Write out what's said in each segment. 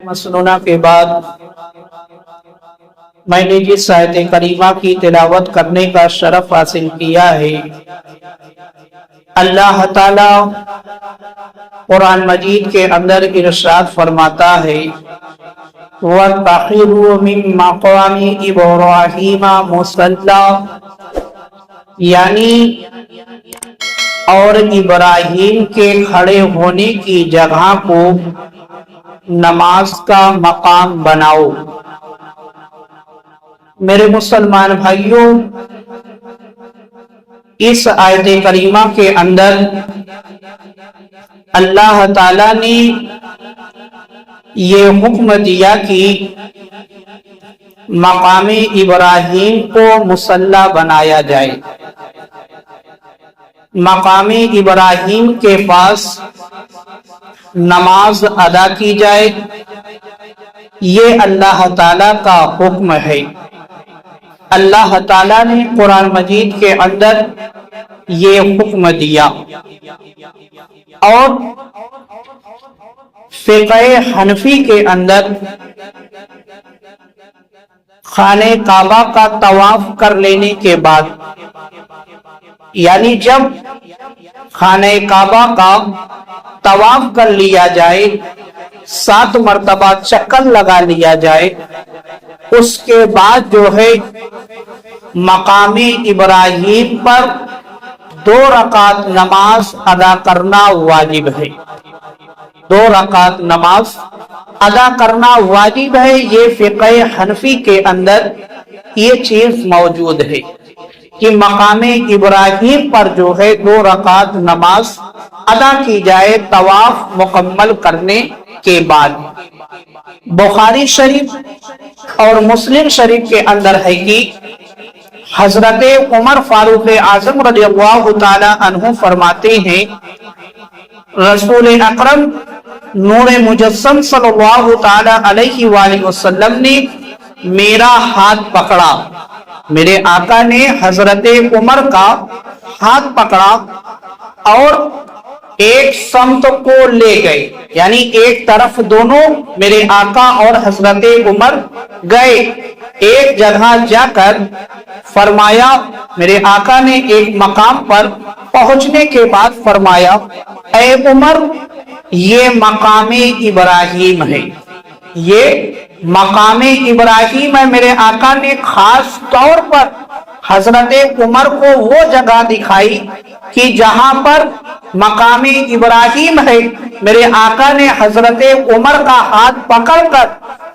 مسنونہ کے بعد میں نے جس آیت کریمہ کی تلاوت کرنے کا شرف حاصل کیا ہے، اللہ تعالی قرآن مجید کے اندر ارشاد فرماتا ہے وَاتَّخِذُوا مِن مَّقَامِ إِبْرَاهِيمَ مُصَلًّى، یعنی اور ابراہیم کے کھڑے ہونے کی جگہ کو نماز کا مقام بناؤ۔ میرے مسلمان بھائیوں، اس آیت کریمہ کے اندر اللہ تعالیٰ نے یہ حکم دیا کہ مقام ابراہیم کو مصلی بنایا جائے، مقام ابراہیم کے پاس نماز ادا کی جائے، یہ اللہ تعالیٰ کا حکم ہے۔ اللہ تعالیٰ نے قرآن مجید کے اندر یہ حکم دیا، اور فقہ حنفی کے اندر خانہ کعبہ کا طواف کر لینے کے بعد، یعنی جب خانہ کعبہ کا طواف کر لیا جائے، 7 مرتبہ چکر لگا لیا جائے، اس کے بعد جو ہے مقام ابراہیم پر 2 رکعت نماز ادا کرنا واجب ہے۔ 2 رکعت نماز ادا کرنا واجب ہے، یہ فقہ حنفی کے اندر یہ چیز موجود ہے کہ مقام ابراہیم پر جو ہے 2 رکعت نماز ادا کی جائے طواف مکمل کرنے کے بعد۔ بخاری شریف اور مسلم شریف کے اندر ہے کہ حضرت عمر فاروق اعظم رضی اللہ تعالی عنہ فرماتے ہیں رسول اکرم نور مجسم صلی اللہ تعالی علیہ وآلہ وسلم نے میرا ہاتھ پکڑا، میرے آقا نے حضرت عمر کا ہاتھ پکڑا اور ایک سمت کو لے گئے، یعنی ایک طرف دونوں میرے آقا اور حضرت عمر گئے۔ ایک جگہ جا کر فرمایا، میرے آقا نے ایک مقام پر پہنچنے کے بعد فرمایا اے عمر، یہ مقام ابراہیم ہے، یہ مقام ابراہیم ہے۔ میرے آقا نے خاص طور پر حضرت عمر کو وہ جگہ دکھائی کہ جہاں پر مقام ابراہیم ہے۔ میرے آقا نے حضرت عمر کا ہاتھ پکڑ کر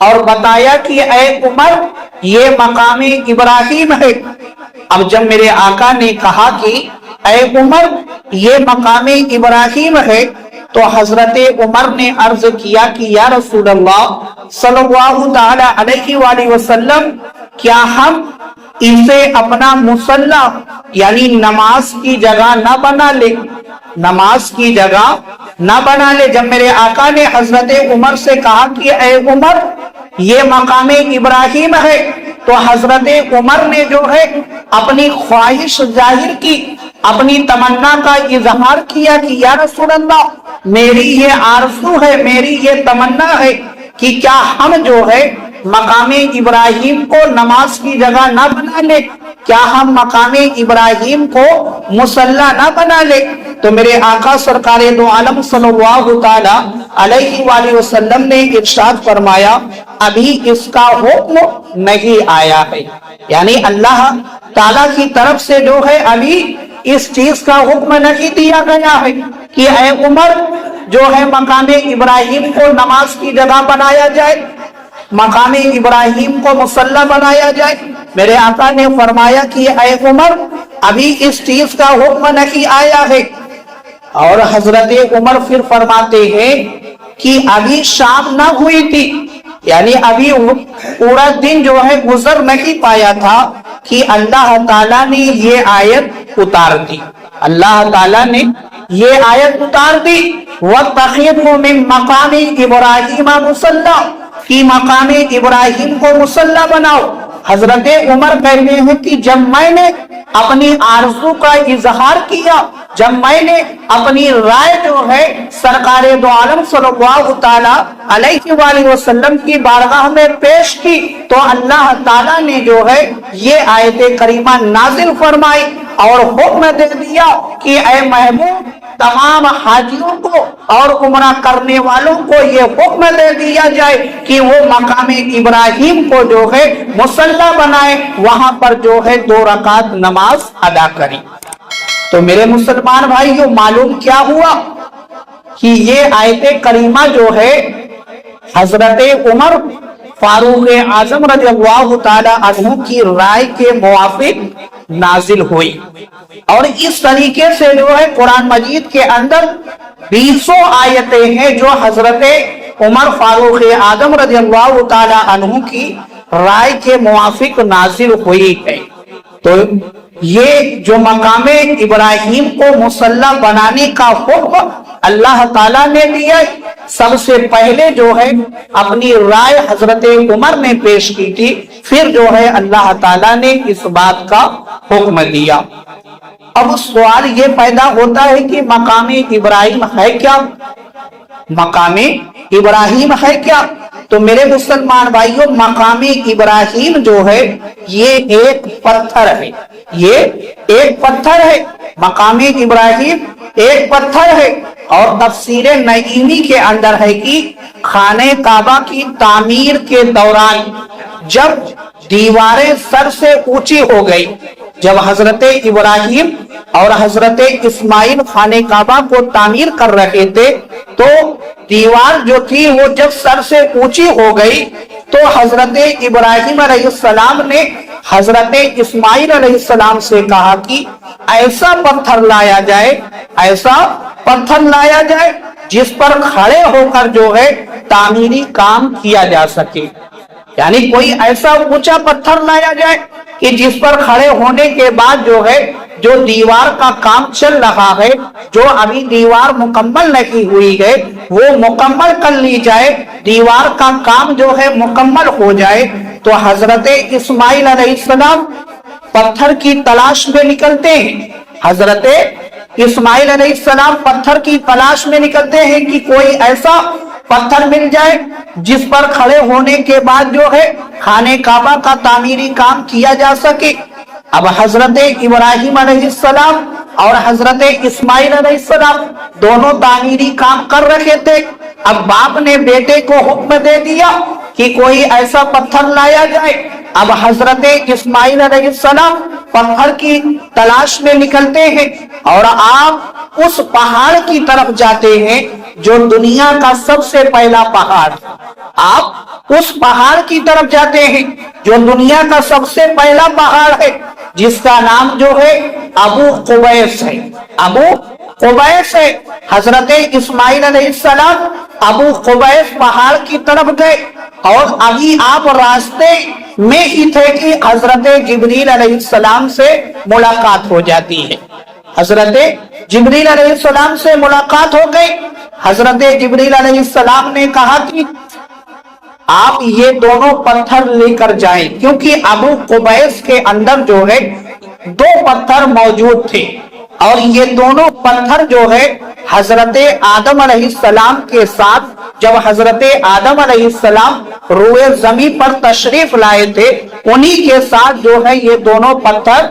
اور بتایا کہ اے عمر، یہ مقام ابراہیم ہے۔ اب جب میرے آقا نے کہا کہ اے عمر، یہ مقام ابراہیم ہے، تو حضرت عمر نے عرض کیا کہ یا رسول اللہ صلی اللہ تعالی علیہ وآلہ وسلم، کیا ہم اسے اپنا مصلی یعنی نماز کی جگہ نہ بنا لے، نماز کی جگہ نہ بنا لے؟ جب میرے آقا نے حضرت عمر سے کہا کہ اے عمر، یہ مقام ابراہیم ہے، تو حضرت عمر نے جو ہے اپنی خواہش ظاہر کی، اپنی تمنا کا اظہار کیا کہ یا رسول اللہ، میری یہ آرزو ہے، میری یہ تمنا ہے کہ کیا ہم جو ہے مقام ابراہیم کو نماز کی جگہ نہ بنا لے، کیا ہم مقام ابراہیم کو مصلی نہ بنا لے؟ تو میرے آقا سرکار دو عالم صلی اللہ تعالی علیہ وآلہ وسلم نے ارشاد فرمایا ابھی اس کا حکم نہیں آیا ہے، یعنی اللہ تعالیٰ کی طرف سے جو ہے ابھی اس چیز کا حکم نہیں دیا گیا ہے کہ اے عمر، جو ہے مقام ابراہیم کو نماز کی جگہ بنایا جائے، مقام ابراہیم کو مصلی بنایا جائے۔ میرے آقا نے فرمایا کہ اے عمر، ابھی اس چیز کا حکم نہیں آیا ہے۔ اور حضرت عمر پھر فرماتے ہیں کہ ابھی شام نہ ہوئی تھی، یعنی ابھی پورا دن جو ہے گزر نہیں پایا تھا کہ اللہ تعالیٰ نے یہ آیت اتار دی، اللہ تعالیٰ نے یہ آیت اتار دی وَاتَّخِذُوا مِن مَّقَامِ إِبْرَاهِيمَ مُصَلًّى، کہ مقام ابراہیم کو مصلی بناؤ۔ حضرت عمر کہتے ہیں کہ جب میں نے اپنی آرزو کا اظہار کیا جب میں نے اپنی رائے جو ہے سرکار دو عالم صلی اللہ تعالی علیہ وآلہ وسلم کی بارگاہ میں پیش کی تو اللہ تعالیٰ نے جو ہے یہ آیت کریمہ نازل فرمائی اور حکم دے دیا کہ اے محبوب تمام حاجیوں کو اور عمرہ کرنے والوں کو یہ حکم دے دیا جائے کہ وہ مقام ابراہیم کو جو ہے مصلی بنائے، وہاں پر جو ہے 2 رکعت نماز ادا کریں۔ تو میرے مسلمان بھائیو، معلوم کیا ہوا کہ یہ آیت کریمہ جو ہے حضرت عمر فاروق اعظم رضی اللہ تعالی عنہ کی رائے کے موافق نازل ہوئی، اور اس طریقے سے جو ہے قرآن مجید کے اندر 20 آیتیں ہیں جو حضرت عمر فاروق اعظم رضی اللہ تعالی عنہ کی رائے کے موافق نازل ہوئی ہے۔ تو یہ جو مقام ابراہیم کو مصلی بنانے کا حکم اللہ تعالیٰ نے دیا، سب سے پہلے جو ہے اپنی رائے حضرت عمر نے پیش کی تھی، پھر جو ہے اللہ تعالیٰ نے اس بات کا حکم دیا۔ اب سوال یہ پیدا ہوتا ہے کہ مقام ابراہیم ہے کیا؟ مقام ابراہیم ہے کیا؟ تو میرے مسلمان بھائیوں، مقام ابراہیم جو ہے یہ ایک پتھر ہے، یہ ایک پتھر ہے، مقام ابراہیم ایک پتھر ہے۔ اور تفسیر نعیمی کے اندر ہے کہ خانہ کعبہ کی تعمیر کے دوران جب دیواریں سر سے اونچی ہو گئی، جب حضرت ابراہیم اور حضرت اسماعیل خانہ کعبہ کو تعمیر کر رہے تھے تو دیوار جو تھی وہ جب سر سے اونچی ہو گئی تو حضرت ابراہیم علیہ السلام نے حضرت اسماعیل علیہ السلام سے کہا کہ ایسا پتھر لایا جائے، ایسا پتھر لایا جائے جس پر کھڑے ہو کر جو ہے تعمیری کام کیا جا سکے، یعنی کوئی ایسا اونچا پتھر لایا جائے کہ جس پر کھڑے ہونے کے بعد جو ہے جو دیوار کا کام چل رہا ہے، جو ابھی دیوار مکمل نہیں ہوئی ہے وہ مکمل کر لی جائے، دیوار کا کام جو ہے مکمل ہو جائے۔ تو حضرت اسماعیل علیہ السلام پتھر کی تلاش میں نکلتے ہیں، حضرت اسماعیل علیہ السلام پتھر کی تلاش میں نکلتے ہیں کہ کوئی ایسا پتھر مل جائے جس پر کھڑے ہونے کے بعد جو ہے خانہ کعبہ کا تعمیری کام کیا جا سکے۔ اب حضرت ابراہیم علیہ السلام اور حضرت اسماعیل علیہ السلام دونوں تعمیری کام کر رہے تھے۔ اب باپ نے بیٹے کو حکم دے دیا کہ کوئی ایسا پتھر لایا جائے۔ اب حضرت اسماعیل علیہ السلام پتھر کی تلاش میں نکلتے ہیں اور آپ اس پہاڑ کی طرف جاتے ہیں جو دنیا کا سب سے پہلا پہاڑ، آپ اس پہاڑ کی طرف جاتے ہیں جو دنیا کا سب سے پہلا پہاڑ ہے، جس کا نام جو ہے ابو قبیس ہے، ابو قبیس ہے۔ حضرت اسماعیل علیہ السلام ابو قبیس پہاڑ کی طرف گئے اور ابھی آپ راستے میں ہی تھے کہ حضرت جبریل علیہ السلام سے ملاقات ہو جاتی ہے۔ حضرت جبریل علیہ السلام سے ملاقات ہو گئی۔ حضرت جبریل علیہ السلام نے کہا کہ آپ یہ دونوں پتھر لے کر جائیں، کیونکہ ابو قبیس کے اندر جو ہے 2 پتھر موجود تھے، اور یہ دونوں پتھر جو ہے حضرت آدم علیہ السلام کے ساتھ جب حضرت آدم علیہ السلام روئے زمین پر تشریف لائے تھے، انہی کے ساتھ جو ہے یہ دونوں پتھر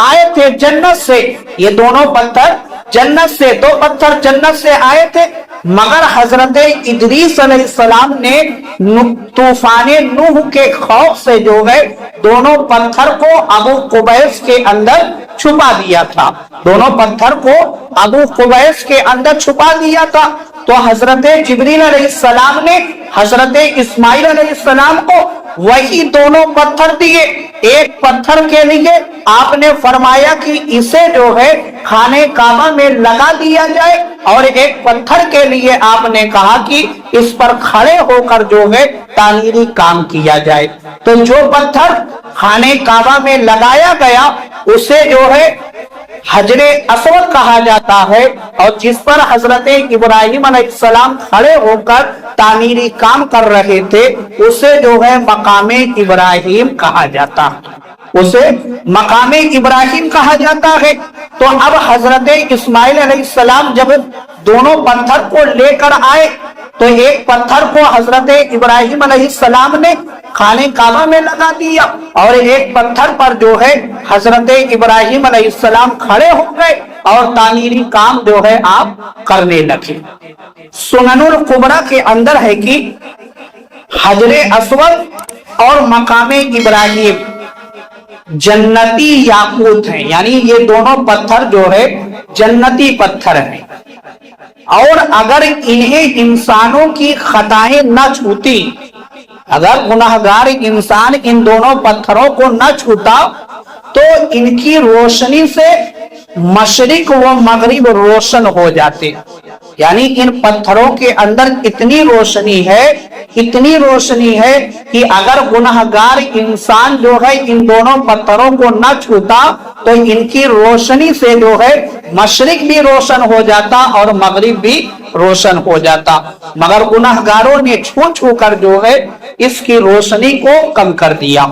آئے تھے جنت سے۔ یہ دونوں پتھر جنت سے، 2 پتھر جنت سے آئے تھے، مگر حضرت ادریس علیہ السلام نے طوفان نوح کے خوف سے جو ہے دونوں پتھر کو ابو قبیس کے اندر چھپا دیا تھا، دونوں پتھر کو ابو قبیس کے اندر چھپا دیا تھا۔ تو حضرت جبریل علیہ السلام نے حضرت اسماعیل علیہ السلام کو وہی دونوں پتھر دیے۔ ایک پتھر کے لیے آپ نے فرمایا کہ اسے جو ہے خانہ کعبہ میں لگا دیا جائے، اور ایک پتھر کے لیے آپ نے کہا کہ اس پر کھڑے ہو کر جو ہے تعمیری کام کیا جائے۔ تو جو پتھر خانہ کعبہ میں لگایا گیا اسے جو ہے حجر اسود کہا جاتا ہے، اور جس پر حضرت ابراہیم علیہ السلام کھڑے ہو کر تعمیری کام کر رہے تھے اسے جو ہے مقام ابراہیم کہا جاتا ہے۔ اسے مقام ابراہیم کہا جاتا ہے۔ تو اب حضرت اسماعیل علیہ السلام جب دونوں پتھر کو لے کر آئے تو ایک پتھر کو حضرت ابراہیم علیہ السلام نے خانہ کعبہ میں لگا دیا اور ایک پتھر پر جو ہے حضرت ابراہیم علیہ السلام کھڑے ہو گئے اور تعمیری کام جو ہے آپ کرنے لگے۔ سنن الکبریٰ کے اندر ہے کہ حجر اسود اور مقام ابراہیم جنتی یاقوت ہیں، یعنی یہ دونوں پتھر جو ہے جنتی پتھر ہیں، اور اگر انہیں انسانوں کی خطائیں نہ چھوتی، اگر گناہگار انسان ان دونوں پتھروں کو نہ چھوتا تو ان کی روشنی سے مشرق و مغرب روشن ہو جاتے، یعنی ان پتھروں کے اندر اتنی روشنی ہے کہ اگر گناہگار انسان جو ہے ان دونوں پتھروں کو نہ چھوتا تو ان کی روشنی سے جو ہے مشرق بھی روشن ہو جاتا اور مغرب بھی روشن ہو جاتا، مگر گناہگاروں نے چھو کر جو ہے اس کی روشنی کو کم کر دیا۔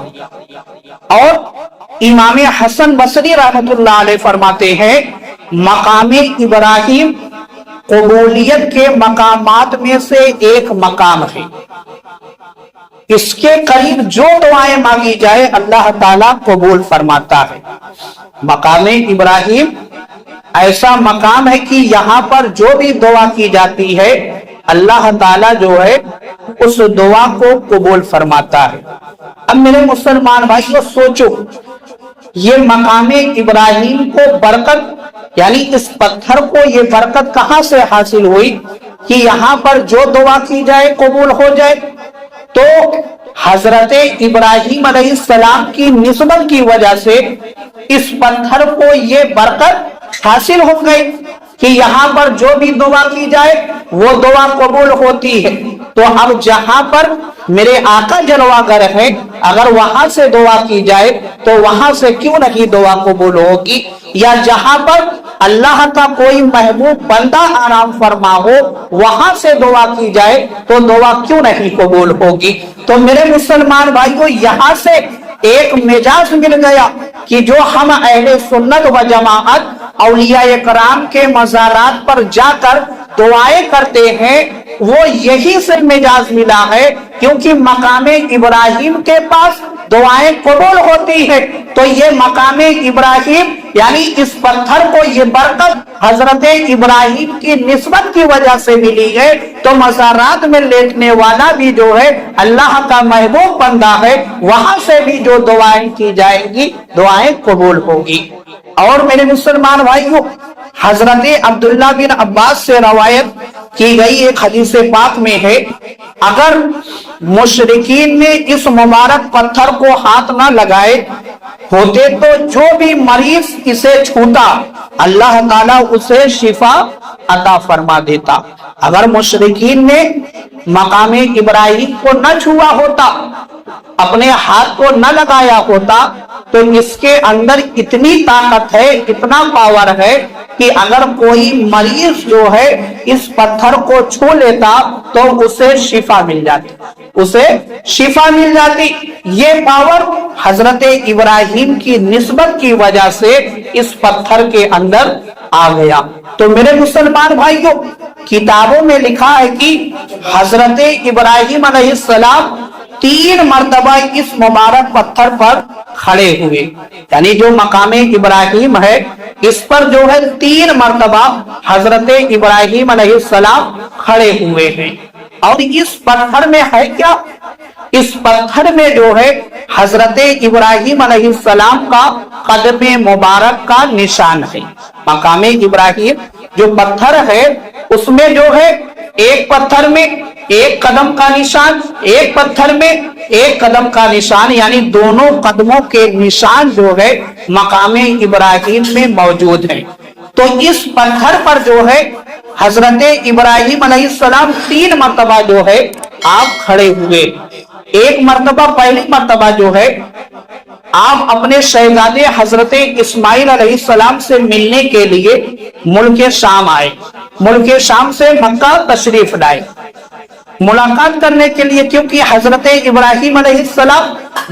اور امام حسن بصری رحمۃ اللہ علیہ فرماتے ہیں مقام ابراہیم قبولیت کے مقامات میں سے ایک مقام ہے، اس کے قریب جو دعائیں مانگی جائے اللہ تعالیٰ قبول فرماتا ہے۔ مقام ابراہیم ایسا مقام ہے کہ یہاں پر جو بھی دعا کی جاتی ہے اللہ تعالیٰ جو ہے اس دعا کو قبول فرماتا ہے۔ اب میرے مسلمان بھائیو سوچو، یہ مقام ابراہیم کو برکت، یعنی اس پتھر کو یہ برکت کہاں سے حاصل ہوئی کہ یہاں پر جو دعا کی جائے قبول ہو جائے؟ تو حضرت ابراہیم علیہ السلام کی نسبت کی وجہ سے اس پتھر کو یہ برکت حاصل ہو گئی کہ یہاں پر جو بھی دعا کی جائے وہ دعا قبول ہوتی ہے۔ تو اب جہاں پر میرے آقا جلوہ گر ہے اگر وہاں سے دعا کی جائے تو وہاں سے کیوں نہیں دعا قبول ہوگی؟ یا جہاں پر اللہ کا کوئی محبوب بندہ آرام فرما ہو وہاں سے دعا کی جائے تو دعا کیوں نہیں قبول ہوگی؟ تو میرے مسلمان بھائیو یہاں سے ایک مجاز مل گیا کہ جو ہم اہل سنت و جماعت اولیاء کرام کے مزارات پر جا کر دعائیں کرتے ہیں وہ یہی سے مجاز ملا ہے، کیونکہ مقام ابراہیم کے پاس دعائیں قبول ہوتی ہے۔ تو یہ مقام ابراہیم یعنی اس پتھر کو یہ برکت حضرت ابراہیم کی نسبت کی وجہ سے ملی ہے، تو مزارات میں لیٹنے والا بھی جو ہے اللہ کا محبوب بندہ ہے، وہاں سے بھی جو دعائیں کی جائیں گی دعائیں قبول ہوگی۔ اور میرے مسلمان بھائیوں حضرت عبداللہ بن عباس سے روایت کی گئی ایک حدیث پاک میں ہے اگر مشرکین نے اس مبارک پتھر کو ہاتھ نہ لگائے ہوتے تو جو بھی مریض اسے چھوتا اللہ تعالیٰ اسے شفا عطا فرما دیتا۔ اگر مشرکین نے مقام ابراہیم کو نہ چھوا ہوتا، اپنے ہاتھ کو نہ لگایا ہوتا تو اس کے اندر اتنی طاقت ہے، اتنا پاور ہے کہ اگر کوئی مریض جو ہے اس پتھر کو چھو لیتا تو اسے شفا مل جاتی۔ یہ پاور حضرت ابراہیم کی نسبت کی وجہ سے اس پتھر کے اندر آ گیا۔ تو میرے مسلمان بھائیوں کتابوں میں لکھا ہے کہ حضرت ابراہیم علیہ السلام 3 مرتبہ اس مبارک پتھر پر کھڑے ہوئے، یعنی جو مقام ابراہیم ہے اس پر جو ہے 3 مرتبہ حضرت ابراہیم علیہ السلام کھڑے ہوئے ہیں۔ اور اس پتھر میں ہے کیا؟ اس پتھر میں جو ہے حضرت ابراہیم علیہ السلام کا قدم مبارک کا نشان ہے۔ مقام ابراہیم جو پتھر ہے اس میں جو ہے ایک پتھر میں ایک قدم کا نشان، ایک پتھر میں ایک قدم کا نشان، یعنی دونوں قدموں کے نشان جو ہے مقام ابراہیم میں موجود ہیں۔ تو اس پتھر پر جو ہے حضرت ابراہیم علیہ السلام 3 مرتبہ جو ہے آپ کھڑے ہوئے۔ ایک مرتبہ پہلی مرتبہ جو ہے آپ اپنے شہزادے حضرت اسماعیل علیہ السلام سے ملنے کے لیے ملک شام آئے، ملک شام سے مکہ تشریف لائے ملاقات کرنے کے لیے، کیونکہ حضرت ابراہیم علیہ السلام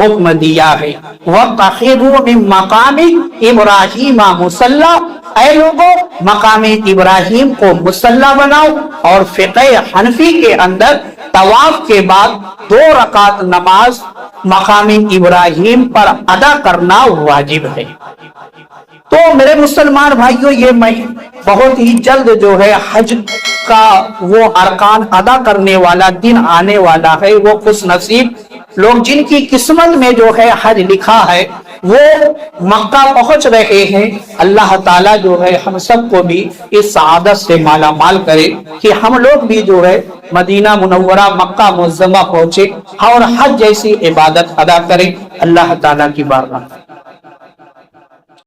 حکم دیا ہے وَاتَّخِذُوا مِن مَّقَامِ إِبْرَاهِيمَ مُصَلًّى، اے لوگوں مقام ابراہیم کو مصلی بناؤ، اور فقہ حنفی کے اندر طواف کے بعد 2 رکعت نماز مقام ابراہیم پر ادا کرنا واجب ہے۔ تو میرے مسلمان بھائیوں، یہ میں بہت ہی جلد جو ہے حج کا وہ ارکان ادا کرنے والا دن آنے والا ہے۔ وہ خوش نصیب لوگ جن کی قسمت میں جو ہے حج لکھا ہے وہ مکہ پہنچ رہے ہیں۔ اللہ تعالیٰ جو ہے ہم سب کو بھی اس سعادت سے مالا مال کرے کہ ہم لوگ بھی جو ہے مدینہ منورہ مکہ معظمہ پہنچے اور حج جیسی عبادت ادا کریں۔ اللہ تعالیٰ کی بارگاہ